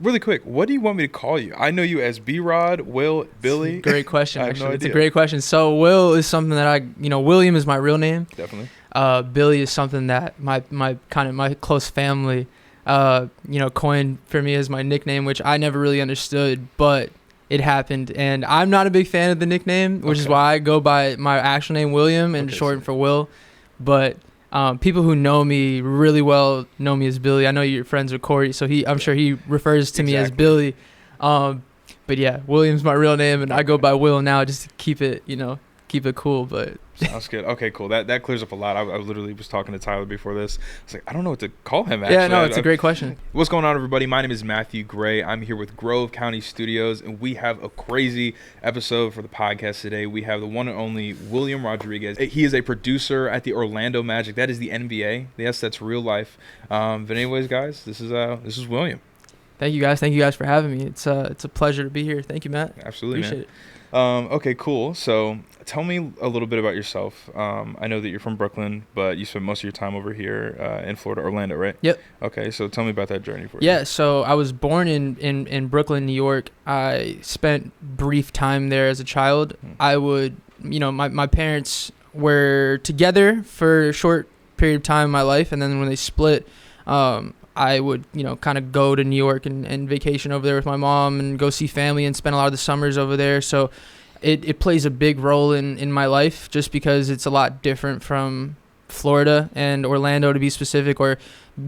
Really quick, what do you want me to call you? I know you as B-Rod, Will, Billy. Great question. I have no Actually, it's a idea. great question. So Will is something that William is my real name. Definitely. Billy is something that my close family, coined for me as my nickname, which I never really understood, but it happened. And I'm not a big fan of the nickname, which is Okay. why I go by my actual name, William, and Okay, shorten so- for Will. But people who know me really well know me as Billy. I know you're friends with Corey, so I'm sure he refers to me as Exactly. Billy. But yeah, William's my real name, and I go by Will now just to keep it cool. But Sounds good. Okay, cool. That clears up a lot. I literally was talking to Tyler before this. I was like, I don't know what to call him, actually. yeah, no, it's a great question. What's going on, everybody? My name is Matthew Gray. I'm here with Grove County Studios, and we have a crazy episode for the podcast today. We have the one and only William Rodriguez. He is a producer at the Orlando Magic. That is the NBA. Yes, that's real life. But anyways, guys, this is William. Thank you guys for having me. It's a pleasure to be here. Thank you, Matt. Absolutely, Appreciate man. it. Okay, cool. So tell me a little bit about yourself. I know that you're from Brooklyn, but you spent most of your time over here in Florida, Orlando, right? Yep. Okay, so tell me about that journey for Yeah, so I was born in Brooklyn, New York. I spent brief time there as a child. I would, my parents were together for a short period of time in my life, and then when they split, I would, kind of go to New York and vacation over there with my mom and go see family and spend a lot of the summers over there. So it plays a big role in my life just because it's a lot different from Florida and Orlando, to be specific, or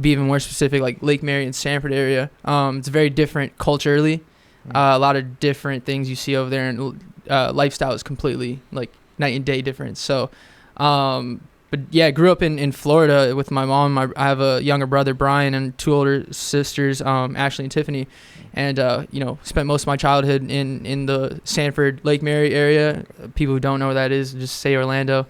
be even more specific, like Lake Mary and Sanford area. It's very different culturally. A lot of different things you see over there, and lifestyle is completely like night and day difference. So, but yeah, I grew up in Florida with my mom. I have a younger brother, Brian, and two older sisters, Ashley and Tiffany. And, spent most of my childhood in the Sanford, Lake Mary area. People who don't know where that is, just say Orlando.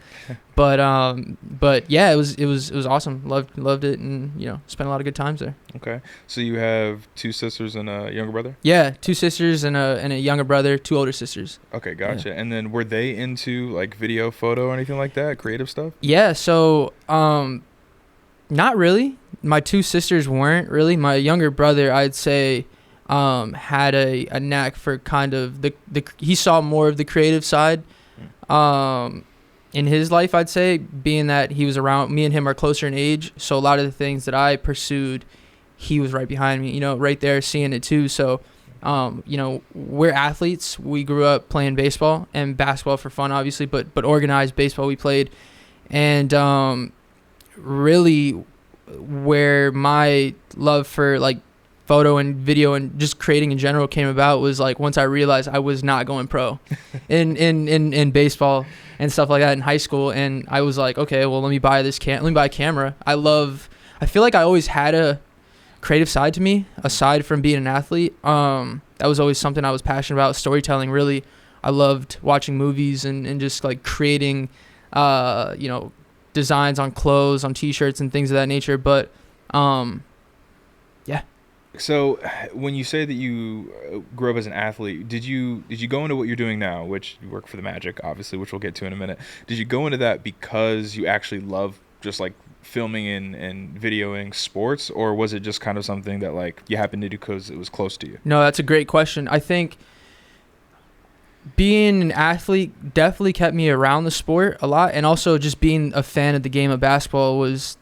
But yeah, it was awesome. Loved it, and, spent a lot of good times there. Okay, so you have two sisters and a younger brother? Yeah, two sisters and a younger brother, two older sisters. Okay, gotcha. Yeah. And then were they into like video, photo, or anything like that, creative stuff? Yeah, so not really. My two sisters weren't really. My younger brother, I'd say, had a knack for kind of he saw more of the creative side in his life, I'd say, being that he was around. Me and him are closer in age, so a lot of the things that I pursued, he was right behind me, right there seeing it too. So we're athletes. We grew up playing baseball and basketball for fun, obviously, but organized baseball we played. And really where my love for like photo and video and just creating in general came about was like once I realized I was not going pro in baseball and stuff like that in high school. And I was like, okay, well, let me buy a camera. I feel like I always had a creative side to me aside from being an athlete. That was always something I was passionate about, storytelling. Really, I loved watching movies and just like creating designs on clothes, on t-shirts and things of that nature. But yeah. So when you say that you grew up as an athlete, did you go into what you're doing now, which you work for the Magic, obviously, which we'll get to in a minute? Did you go into that because you actually love just like filming and videoing sports, or was it just kind of something that like you happened to do because it was close to you? No, that's a great question. I think being an athlete definitely kept me around the sport a lot, and also just being a fan of the game of basketball was,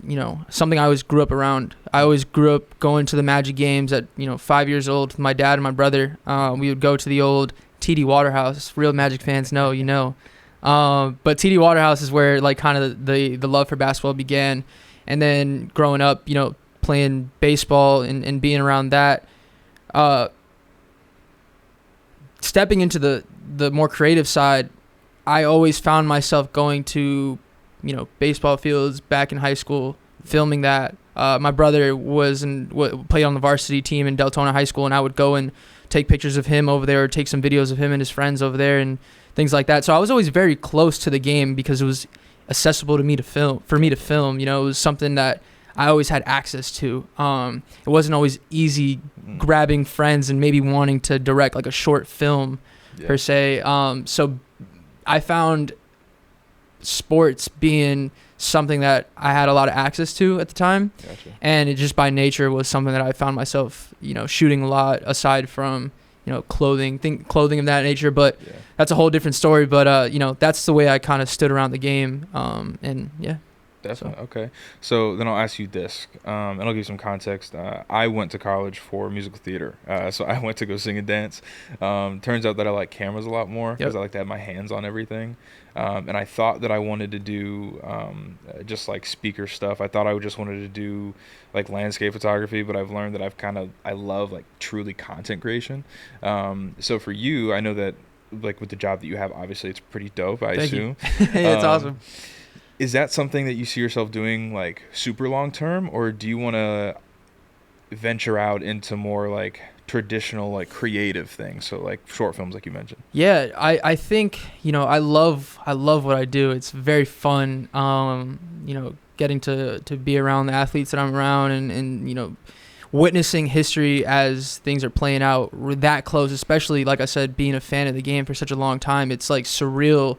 something I always grew up around. I always grew up going to the Magic games at, 5 years old with my dad and my brother. We would go to the old TD Waterhouse. Real Magic fans know, but TD Waterhouse is where like kind of the love for basketball began. And then growing up, playing baseball and being around that, stepping into the more creative side, I always found myself going to, baseball fields back in high school, filming that. My brother played on the varsity team in Deltona High School, and I would go and take pictures of him over there, or take some videos of him and his friends over there and things like that. So I was always very close to the game because it was accessible to me to film. It was something that I always had access to. It wasn't always easy grabbing friends and maybe wanting to direct like a short film per se. So I found sports being something that I had a lot of access to at the time. Gotcha. And it just by nature was something that I found myself, shooting a lot aside from, clothing of that nature. But Yeah. that's a whole different story. But, that's the way I kind of stood around the game. And yeah. Definitely. Okay. So then I'll ask you this, and I'll give you some context. I went to college for musical theater. So I went to go sing and dance. Turns out that I like cameras a lot more because I like to have my hands on everything. And I thought that I wanted to do just like speaker stuff. I thought I just wanted to do like landscape photography, but I've learned that I love like truly content creation. So for you, I know that like with the job that you have, obviously it's pretty dope, I assume. It's awesome. Is that something that you see yourself doing like super long term, or do you want to venture out into more like traditional like creative things, so like short films like you mentioned? Yeah, I think, I love what I do. It's very fun, getting to be around the athletes that I'm around and witnessing history as things are playing out that close, especially, like I said, being a fan of the game for such a long time. It's like surreal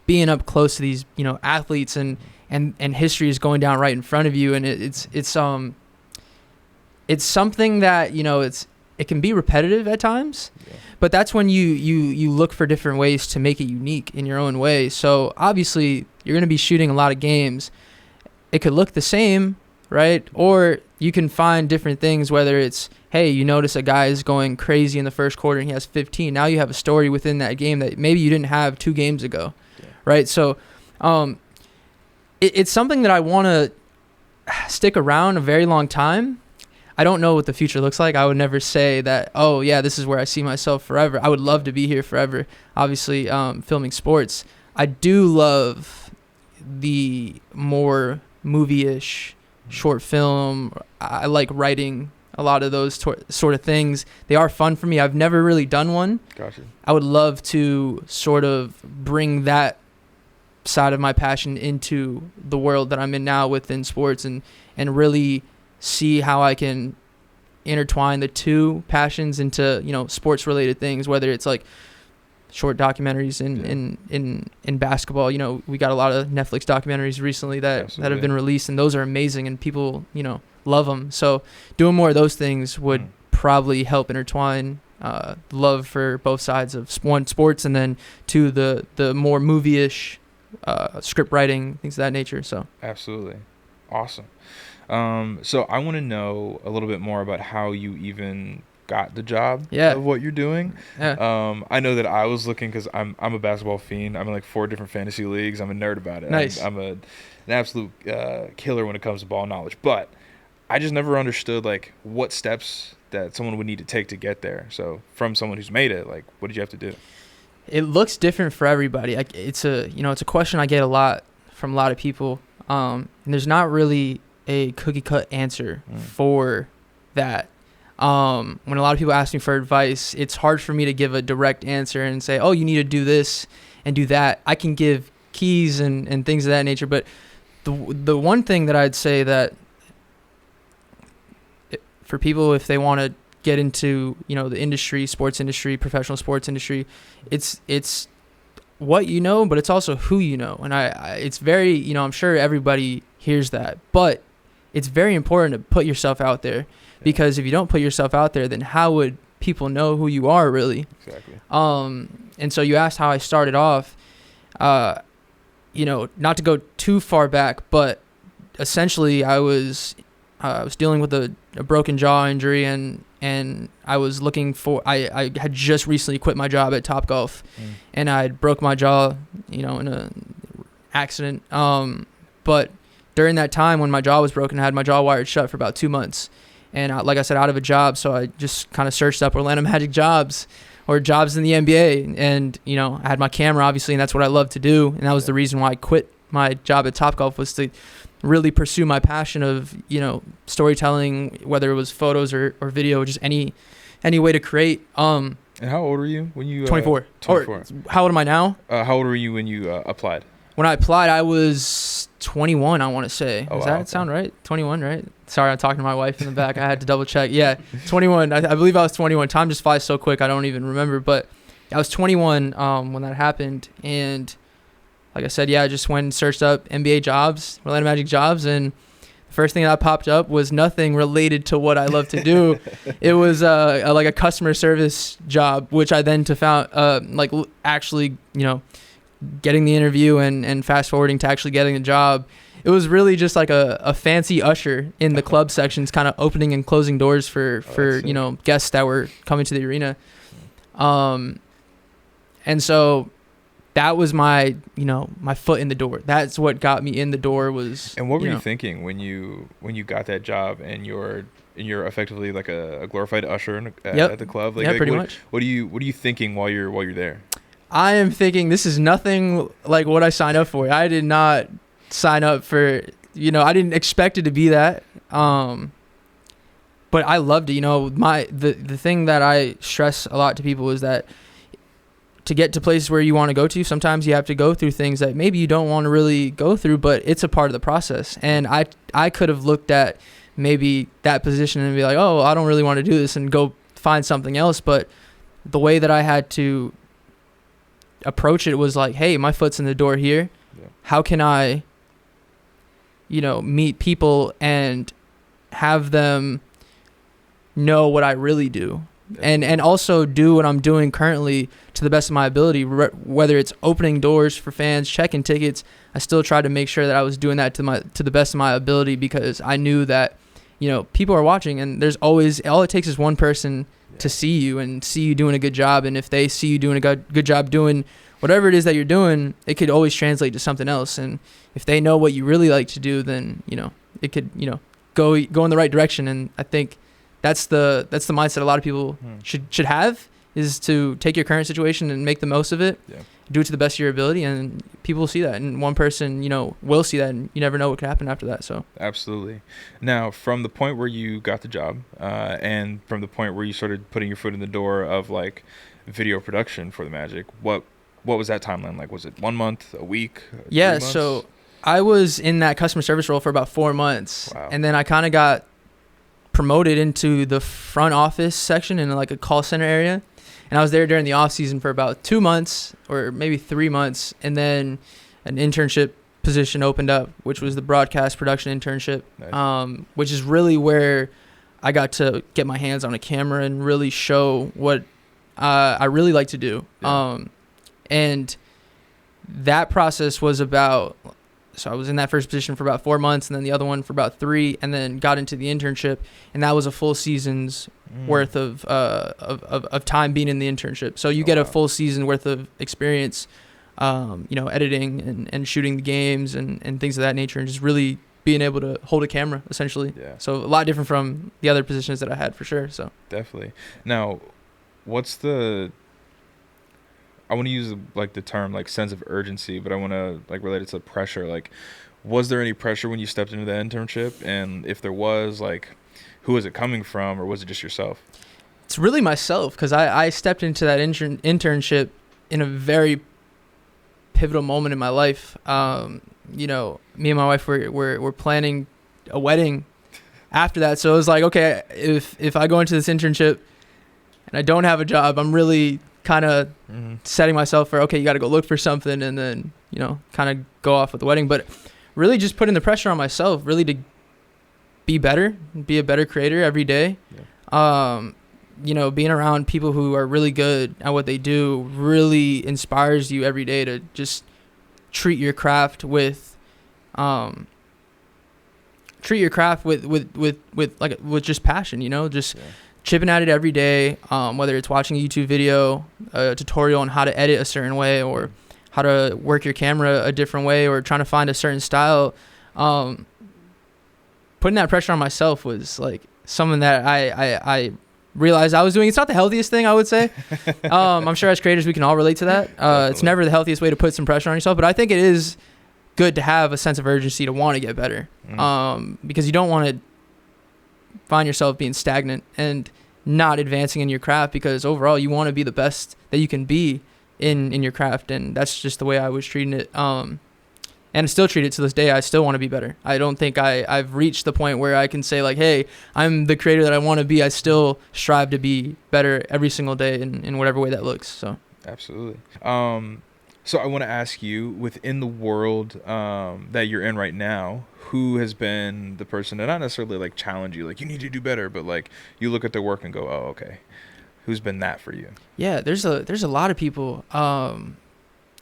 being up close to these, athletes and history is going down right in front of you. And it's something that, it can be repetitive at times, but that's when you look for different ways to make it unique in your own way. So obviously you're going to be shooting a lot of games. It could look the same, right? Or you can find different things, whether it's, hey, you notice a guy is going crazy in the first quarter and he has 15. Now you have a story within that game that maybe you didn't have 2 games ago. Right. So it's something that I want to stick around a very long time. I don't know what the future looks like. I would never say that, oh, yeah, this is where I see myself forever. I would love to be here forever. Obviously, filming sports. I do love the more movie-ish short film. I like writing a lot of those sort of things. They are fun for me. I've never really done one. Gotcha. I would love to sort of bring that side of my passion into the world that I'm in now within sports and really see how I can intertwine the two passions into, sports related things, whether it's like short documentaries in basketball. We got a lot of Netflix documentaries recently that have been released, and those are amazing and people, love them. So doing more of those things would probably help intertwine love for both sides of one, sports, and then two, the more movie-ish script writing, things of that nature. So absolutely awesome. So I want to know a little bit more about how you even got the job of what you're doing. I know that I was looking because I'm a basketball fiend. I'm in like 4 different fantasy leagues. I'm a nerd about it. Nice. I'm an absolute killer when it comes to ball knowledge, but I just never understood like what steps that someone would need to take to get there. So from someone who's made it, like, what did you have to do? It looks different for everybody. It's a question I get a lot from a lot of people. And there's not really a cookie cut answer for that. When a lot of people ask me for advice, it's hard for me to give a direct answer and say, oh, you need to do this and do that. I can give keys and things of that nature. But the one thing that I'd say that for people, if they want to get into, the industry, sports industry, professional sports industry, it's what you know, but it's also who you know. And it's very, I'm sure everybody hears that, but it's very important to put yourself out there, because if you don't put yourself out there, then how would people know who you are really? Exactly. And so you asked how I started off, not to go too far back, but essentially I was dealing with a broken jaw injury, and I was looking for, I had just recently quit my job at Topgolf, and I broke my jaw, in an accident. But during that time when my jaw was broken, I had my jaw wired shut for about 2 months. And like I said, out of a job. So I just kind of searched up Orlando Magic jobs or jobs in the NBA. And, I had my camera, obviously, and that's what I love to do. And that was the reason why I quit my job at Topgolf, was to really pursue my passion of, storytelling, whether it was photos or video, just any way to create. And how old were you when you 24. 24. Or, how old am I now? How old were you when you applied? When I applied, I was 21, I want to say. Does that sound right? 21, right? Sorry, I'm talking to my wife in the back. I had to double check. Yeah, 21. I believe I was 21. Time just flies so quick, I don't even remember. But I was 21 when that happened. And like I said, yeah, I just went and searched up NBA jobs, Orlando Magic jobs, and the first thing that popped up was nothing related to what I love to do. It was like a customer service job, which I then found actually, you know, getting the interview and fast forwarding to actually getting the job. It was really just like a fancy usher in the club sections, kind of opening and closing doors for you know, guests that were coming to the arena. And so that was my, you know, my foot in the door. That's what got me in the door was. And what were you thinking when you got that job and you're effectively like a glorified usher at the club? Like, yeah, pretty much. What are you thinking while you're there? I am thinking this is nothing like what I signed up for. I did not sign up for, you know, I didn't expect it to be that. But I loved it. You know, the thing that I stress a lot to people is that to get to places where you want to go to, sometimes you have to go through things that maybe you don't want to really go through, but it's a part of the process. And I could have looked at maybe that position and be like, oh, I don't really want to do this and go find something else. But the way that I had to approach it was like, hey, my foot's in the door here. Yeah. How can I, you know, meet people and have them know what I really do? And also do what I'm doing currently to the best of my ability, whether it's opening doors for fans, checking tickets. I still tried to make sure that I was doing that to the best of my ability, because I knew that, you know, people are watching, and there's always, all it takes is one person to see you and see you doing a good job. And if they see you doing a good job doing whatever it is that you're doing, it could always translate to something else. And if they know what you really like to do, then, you know, it could, you know, go in the right direction. And I think that's the mindset a lot of people should have, is to take your current situation and make the most of it. Yeah. Do it to the best of your ability, and people will see that. And one person, you know, will see that, and you never know what could happen after that. So absolutely. Now, from the point where you got the job, and from the point where you started putting your foot in the door of like video production for the Magic, what was that timeline like? Was it 1 month, a week? Yeah. So I was in that customer service role for about 4 months. Wow. And then I kind of got promoted into the front office section in like a call center area. And I was there during the off season for about 2 months or maybe 3 months. And then an internship position opened up, which was the broadcast production internship. Nice. Which is really where I got to get my hands on a camera and really show what I really like to do. Yeah. And that process was about, so I was in that first position for about 4 months, and then the other one for about 3, and then got into the internship, and that was a full season's worth of time being in the internship. So you get a full season worth of experience, you know, editing and shooting the games and things of that nature, and just really being able to hold a camera, essentially. Yeah. So a lot different from the other positions that I had, for sure. So definitely. Now, I want to use like the term like sense of urgency, but I want to like relate it to pressure. Like, was there any pressure when you stepped into the internship? And if there was, like, who was it coming from, or was it just yourself? It's really myself, because I stepped into that internship in a very pivotal moment in my life. You know, me and my wife were planning a wedding after that. So it was like, okay, if I go into this internship and I don't have a job, I'm really kind of setting myself for, okay, you got to go look for something, and then, you know, kind of go off with the wedding. But really just putting the pressure on myself, really to be better, be a better creator every day. Yeah. You know, being around people who are really good at what they do really inspires you every day to just treat your craft with just passion, you know, just chipping at it every day, whether it's watching a YouTube video, a tutorial on how to edit a certain way, or how to work your camera a different way, or trying to find a certain style. Putting that pressure on myself was like something that I realized I was doing. It's not the healthiest thing, I would say. I'm sure as creators we can all relate to that. It's never the healthiest way to put some pressure on yourself, but I think it is good to have a sense of urgency to want to get better, because you don't want to find yourself being stagnant and not advancing in your craft, because overall you want to be the best that you can be in your craft. And that's just the way I was treating it, and I still treat it to this day. I still want to be better. I don't think I've reached the point where I can say like, hey, I'm the creator that I want to be. I still strive to be better every single day in whatever way that looks. So absolutely. So I want to ask you, within the world that you're in right now, who has been the person to not necessarily like challenge you, like you need to do better, but like you look at their work and go, oh, okay. Who's been that for you? Yeah, there's a lot of people.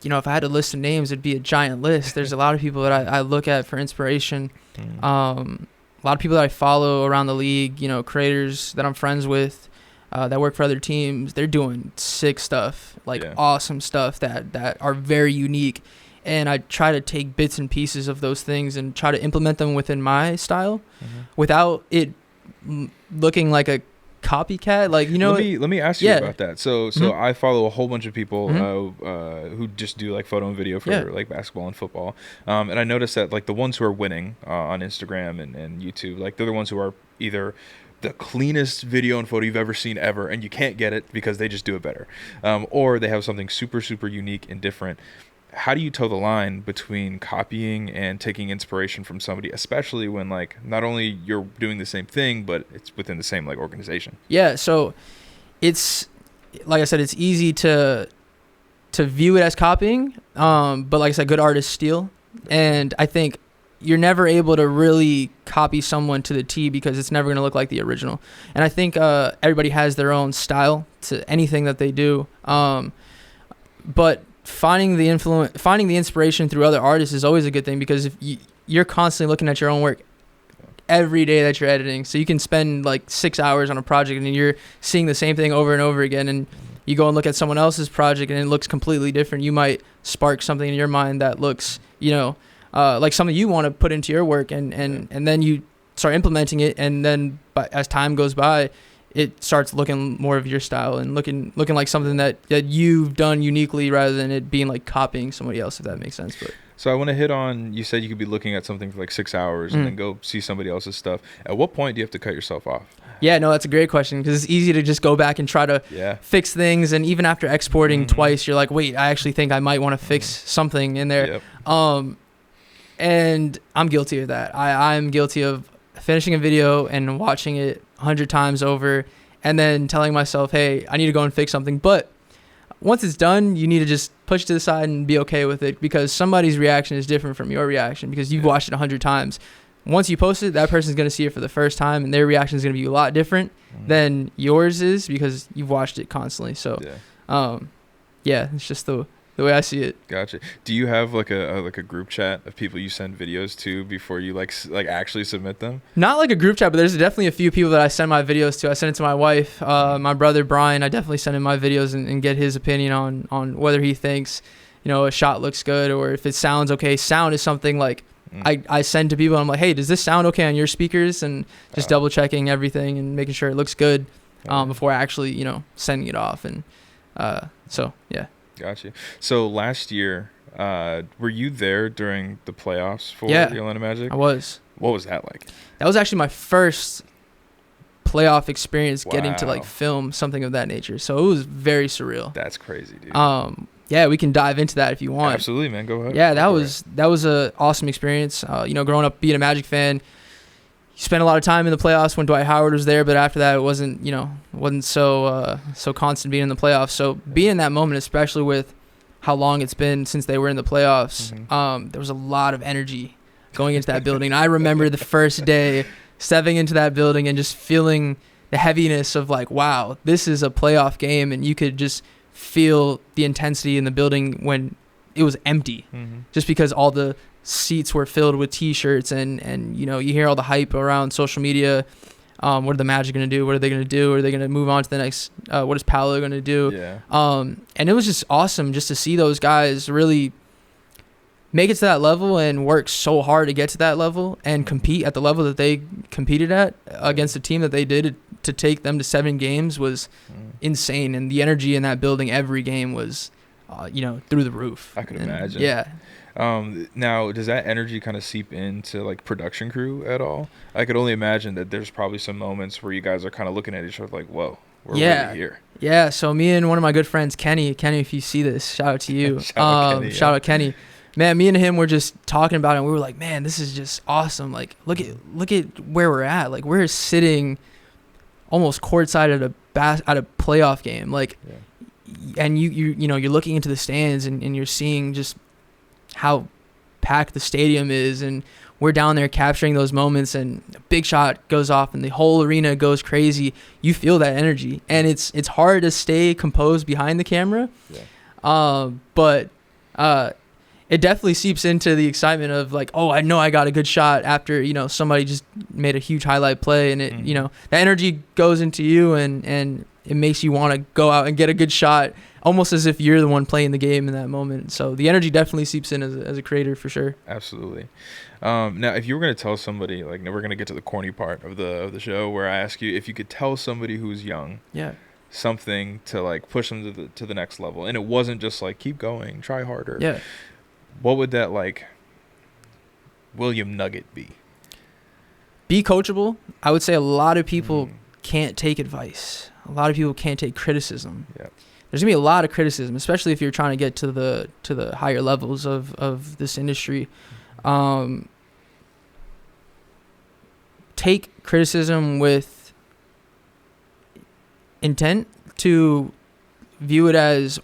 You know, if I had to list the names, it'd be a giant list. There's a lot of people that I look at for inspiration. A lot of people that I follow around the league, you know, creators that I'm friends with, that work for other teams. They're doing sick stuff, like awesome stuff that are very unique. And I try to take bits and pieces of those things and try to implement them within my style without it looking like a copycat. Like, you know, let me ask you about that. So I follow a whole bunch of people who just do like photo and video for like basketball and football, and I noticed that like the ones who are winning on Instagram and YouTube, like they're the ones who are either the cleanest video and photo you've ever seen ever, and you can't get it because they just do it better, or they have something super unique and different. How do you toe the line between copying and taking inspiration from somebody, especially when like not only you're doing the same thing, but it's within the same like organization? Yeah, so it's like I said, it's easy to view it as copying, but like I said, good artists steal, and I think you're never able to really copy someone to the T because it's never going to look like the original. And I think everybody has their own style to anything that they do, but finding the inspiration through other artists is always a good thing, because if you're constantly looking at your own work every day that you're editing, so you can spend like 6 hours on a project and you're seeing the same thing over and over again, and you go and look at someone else's project and it looks completely different. You might spark something in your mind that looks, you know, like something you want to put into your work, and then you start implementing it, and then as time goes by, it starts looking more of your style and looking like something that you've done uniquely, rather than it being like copying somebody else, if that makes sense. But so I want to hit on, you said you could be looking at something for like 6 hours and then go see somebody else's stuff. At what point do you have to cut yourself off? Yeah, no, that's a great question, because it's easy to just go back and try to fix things, and even after exporting twice, you're like, wait, I actually think I might want to fix something in there. And I'm guilty of that. I'm guilty of finishing a video and watching it 100 times over, and then telling myself, hey, I need to go and fix something. But once it's done, you need to just push it to the side and be okay with it, because somebody's reaction is different from your reaction, because you've watched it 100 times. Once you post it, that person's going to see it for the first time, and their reaction is going to be a lot different than yours is, because you've watched it constantly. So it's just the way I see it. Gotcha. Do you have like a group chat of people you send videos to before you like actually submit them? Not like a group chat, but there's definitely a few people that I send my videos to. I send it to my wife, my brother Brian. I definitely send him my videos and get his opinion on whether he thinks, you know, a shot looks good, or if it sounds okay. Sound is something like I send to people. I'm like, hey, does this sound okay on your speakers? And just double checking everything and making sure it looks good before actually, you know, sending it off. And so yeah. Gotcha. So last year, were you there during the playoffs for the Orlando Magic? I was. What was that like? That was actually my first playoff experience getting to like film something of that nature. So it was very surreal. That's crazy, dude. Yeah, we can dive into that if you want. Absolutely, man. Go ahead. Yeah, that was a awesome experience. You know, growing up being a Magic fan, you spent a lot of time in the playoffs when Dwight Howard was there, but after that, it wasn't so constant being in the playoffs. So being in that moment, especially with how long it's been since they were in the playoffs, there was a lot of energy going into that building. I remember the first day stepping into that building and just feeling the heaviness of like, wow, this is a playoff game, and you could just feel the intensity in the building when it was empty, just because all the seats were filled with T-shirts, and you know, you hear all the hype around social media. What are the Magic going to do? What are they going to do? Are they going to move on to the next? What is Paolo going to do? And it was just awesome just to see those guys really make it to that level and work so hard to get to that level and compete at the level that they competed at against the team that they did. To take them to 7 games was insane, and the energy in that building every game was, through the roof. I could imagine. Yeah. Now, does that energy kind of seep into like production crew at all? I could only imagine that there's probably some moments where you guys are kind of looking at each other like, whoa, we're really here. Yeah. So me and one of my good friends, Kenny, if you see this, shout out to you. Shout out Kenny. Man, me and him were just talking about it, and we were like, man, this is just awesome. Like, look at where we're at. Like, we're sitting almost courtside at a playoff game. Like, and you know, you're looking into the stands and you're seeing just how packed the stadium is, and we're down there capturing those moments, and a big shot goes off and the whole arena goes crazy. You feel that energy, and it's hard to stay composed behind the camera. But it definitely seeps into the excitement of like, oh, I know I got a good shot after, you know, somebody just made a huge highlight play, and it, you know, that energy goes into you, and it makes you want to go out and get a good shot, almost as if you're the one playing the game in that moment. So the energy definitely seeps in as a creator, for sure. Absolutely. Now, if you were going to tell somebody, like, now we're going to get to the corny part of the show, where I ask you if you could tell somebody who's young, something to like push them to the next level, and it wasn't just like keep going, try harder. What would that like William nugget be? Be coachable. I would say a lot of people can't take advice. A lot of people can't take criticism. There's gonna be a lot of criticism, especially if you're trying to get to the higher levels of this industry. Take criticism with intent, to view it as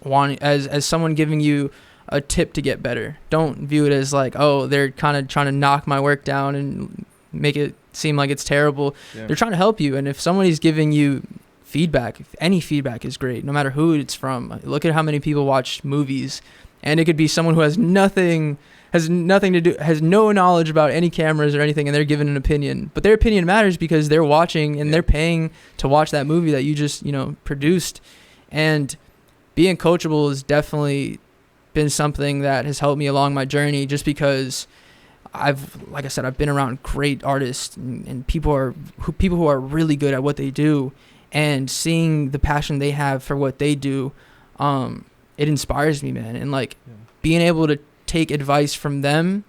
someone giving you a tip to get better. Don't view it as like, oh, they're kind of trying to knock my work down and make it seem like it's terrible. They're trying to help you. And if somebody's giving you feedback, if any feedback is great, no matter who it's from. Look at how many people watch movies, and it could be someone who has nothing to do, has no knowledge about any cameras or anything, and they're giving an opinion. But their opinion matters because they're watching and they're paying to watch that movie that you just, you know, produced. And being coachable has definitely been something that has helped me along my journey, just because like I said, I've been around great artists and people who are really good at what they do, and seeing the passion they have for what they do, it inspires me, man. And like being able to take advice from them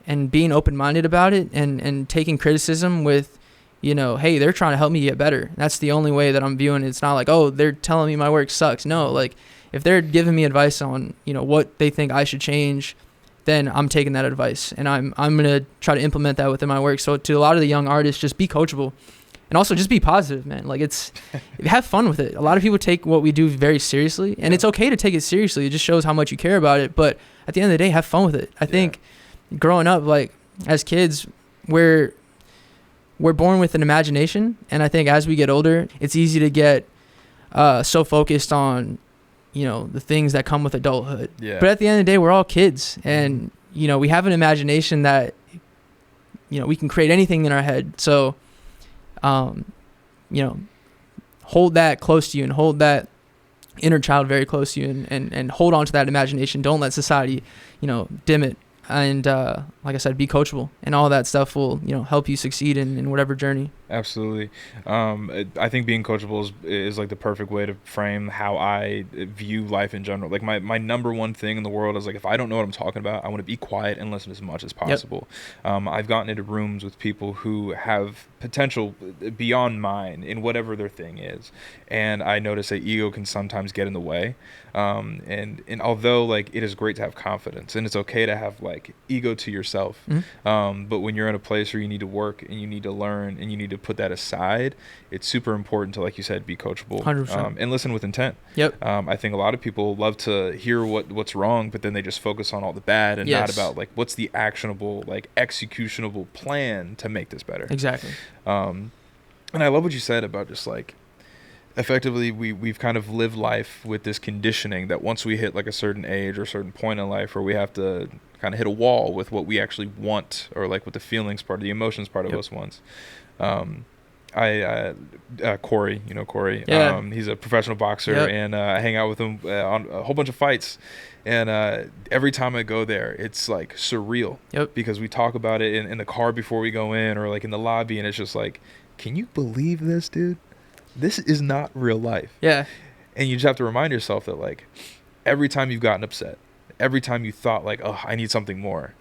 and being open-minded about it, and taking criticism with, you know, hey, they're trying to help me get better. That's the only way that I'm viewing it. It's not like, oh, they're telling me my work sucks. No, like if they're giving me advice on, you know, what they think I should change, then I'm taking that advice and I'm going to try to implement that within my work. So to a lot of the young artists, just be coachable, and also just be positive, man. Like have fun with it. A lot of people take what we do very seriously, and it's okay to take it seriously. It just shows how much you care about it. But at the end of the day, have fun with it. I think growing up, like as kids, we're born with an imagination. And I think as we get older, it's easy to get so focused on, you know, the things that come with adulthood. But at the end of the day, we're all kids, and, you know, we have an imagination that, you know, we can create anything in our head. So, you know, hold that close to you, and hold that inner child very close to you, and hold on to that imagination. Don't let society, you know, dim it. And like I said, be coachable, and all that stuff will, you know, help you succeed in whatever journey. Absolutely. I think being coachable is like the perfect way to frame how I view life in general. Like my number one thing in the world is like, if I don't know what I'm talking about, I want to be quiet and listen as much as possible. I've gotten into rooms with people who have potential beyond mine in whatever their thing is, and I notice that ego can sometimes get in the way. And although like it is great to have confidence, and it's okay to have like ego to yourself, but when you're in a place where you need to work and you need to learn and you need to put that aside, it's super important to, like you said, be coachable, 100%. And listen with intent. I think a lot of people love to hear what's wrong, but then they just focus on all the bad and not about like what's the actionable, like executionable plan to make this better. Exactly. And I love what you said about just like, effectively we've kind of lived life with this conditioning that once we hit like a certain age or a certain point in life where we have to kind of hit a wall with what we actually want, or like with the feelings part, the emotions part of us wants. Corey, you know Corey, he's a professional boxer, and I hang out with him on a whole bunch of fights, and every time I go there, it's like surreal, because we talk about it in the car before we go in, or like in the lobby, and it's just like, can you believe this, dude? This is not real life. And you just have to remind yourself that like every time you've gotten upset, every time you thought like, oh, I need something more,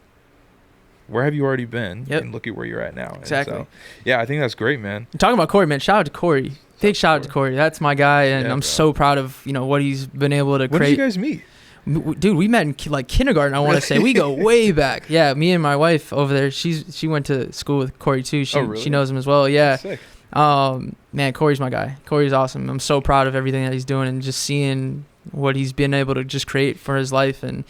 where have you already been? And look at where you're at now. Exactly. So, yeah, I think that's great, man. Talking about Corey, man, shout out to Corey. Big shout out to Corey. That's my guy, and I'm so proud of, you know, what he's been able to create. When did you guys meet? Dude, we met in like kindergarten, I want to say. We go way back. Yeah, me and my wife over there, she went to school with Corey too. She knows him as well. Yeah. Sick. Man, Corey's my guy. Corey's awesome. I'm so proud of everything that he's doing, and just seeing what he's been able to just create for his life, and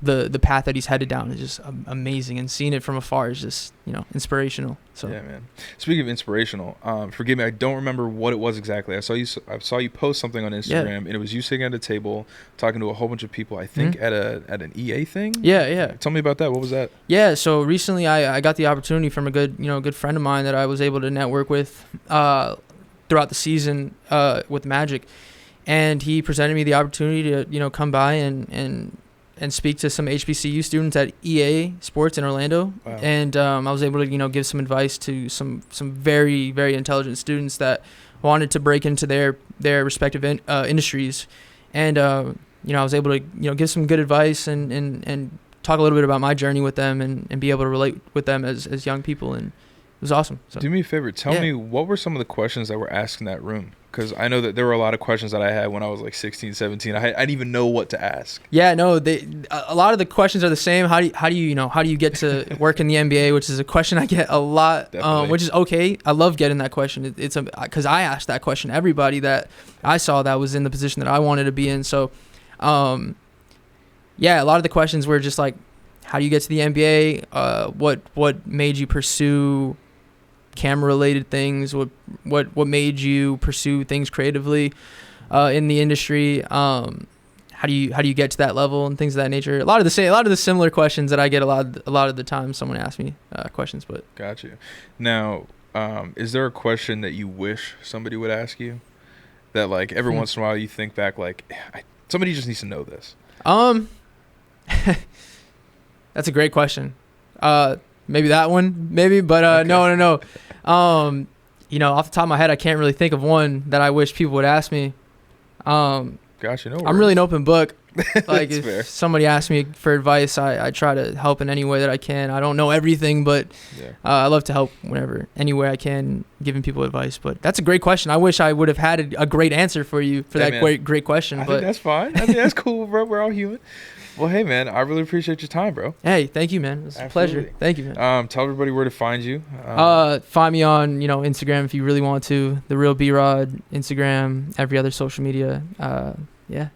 the path that he's headed down is just amazing. And seeing it from afar is just, you know, inspirational. So yeah, man. Speaking of inspirational, forgive me, I don't remember what it was exactly. I saw you post something on Instagram, and it was you sitting at a table talking to a whole bunch of people. I think at an EA thing. Yeah. Tell me about that. What was that? Yeah. So recently, I got the opportunity from a good friend of mine that I was able to network with throughout the season with Magic. And he presented me the opportunity to, you know, come by and speak to some HBCU students at EA Sports in Orlando. Wow. And I was able to, you know, give some advice to some very, very intelligent students that wanted to break into their respective industries. And, you know, I was able to, you know, give some good advice and talk a little bit about my journey with them and be able to relate with them as young people. And it was awesome. So. Do me a favor. Tell me, what were some of the questions that were asked in that room? Because I know that there were a lot of questions that I had when I was like 16, 17. I didn't even know what to ask. Yeah, no, a lot of the questions are the same. How do you get to work in the NBA, which is a question I get a lot, which is okay. I love getting that question. It's because I asked that question to everybody that I saw that was in the position that I wanted to be in. So, yeah, a lot of the questions were just like, how do you get to the NBA? What made you pursue camera related things? What made you pursue things creatively in the industry? How do you get to that level and things of that nature? A lot of the similar questions that I get a lot of the time someone asks me questions. But got you. Now, is there a question that you wish somebody would ask you that like every once in a while you think back like somebody just needs to know this? That's a great question. Maybe that one, but okay. No. You know, off the top of my head, I can't really think of one that I wish people would ask me. Gotcha. No worries. I'm really an open book. Like if fair. somebody asks me for advice, I try to help in any way that I can. I don't know everything, but I love to help any way I can, giving people advice. But that's a great question. I wish I would have had a great answer for you for that great question. I but think that's fine. I think that's cool, bro. We're all human. Well, hey, man, I really appreciate your time, bro. Hey, thank you, man. It was a pleasure. Thank you, man. Tell everybody where to find you. Find me on, you know, Instagram if you really want to. The Real B-Rod, Instagram, every other social media. Yeah.